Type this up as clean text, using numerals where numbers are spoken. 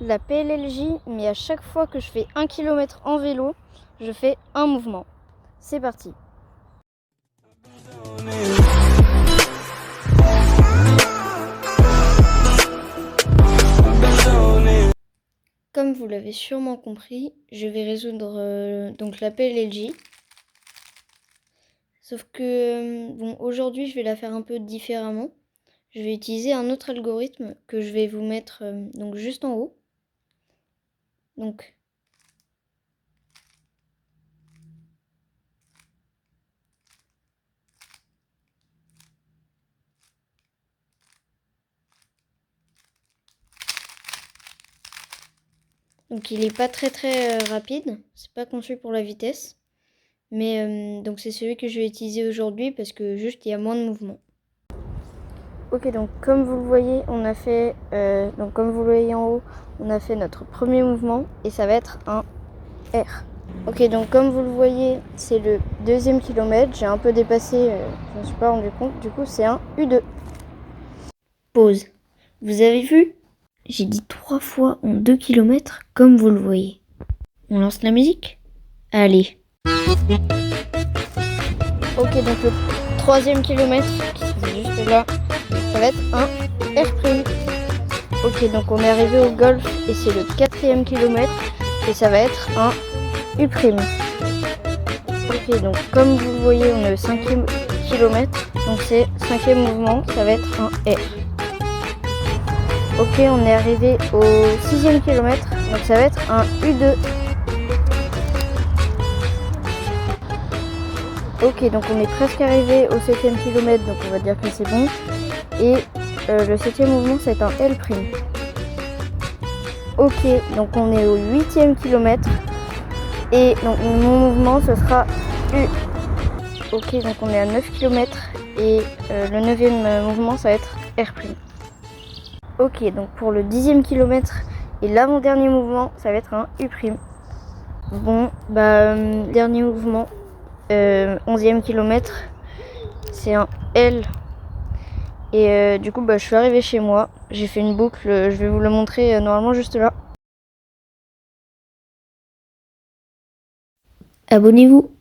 la PLLJ, mais à chaque fois que je fais 1 km en vélo, je fais un mouvement. C'est parti. Comme vous l'avez sûrement compris, je vais résoudre donc la PLLJ. Sauf que bon, aujourd'hui, je vais la faire un peu différemment. Je vais utiliser un autre algorithme que je vais vous mettre donc juste en haut. Donc il n'est pas très rapide, c'est pas conçu pour la vitesse. Mais donc c'est celui que je vais utiliser aujourd'hui parce que juste il y a moins de mouvements. Ok, donc comme vous le voyez, on a fait donc comme vous le voyez en haut, on a fait notre premier mouvement et ça va être un R. Ok, donc comme vous le voyez, c'est le deuxième kilomètre. J'ai un peu dépassé, je ne me suis pas rendu compte. Du coup, c'est un U2. Pause. Vous avez vu? J'ai dit 3 fois en 2 km, comme vous le voyez. On lance la musique? Allez. Ok, donc le troisième kilomètre, qui se fait juste là, ça va être un R'. Ok, donc on est arrivé au golf et c'est le quatrième kilomètre et ça va être un U'. Ok, donc comme vous le voyez, on est au 5e kilomètre, donc c'est 5e mouvement, ça va être un R. Ok, on est arrivé au 6e kilomètre, donc ça va être un U2. Ok, donc on est presque arrivé au 7e kilomètre, donc on va dire que c'est bon. Et le 7e mouvement, ça va être un L'. Ok, donc on est au 8e kilomètre. Et donc mon mouvement, ce sera U. Ok, donc on est à 9 km. Et le 9e mouvement, ça va être R'. Ok, donc pour le 10e kilomètre et l'avant-dernier mouvement, ça va être un U'. Bon, dernier mouvement, 11e kilomètre, c'est un L. Et du coup, je suis arrivée chez moi, j'ai fait une boucle, je vais vous la montrer normalement juste là. Abonnez-vous.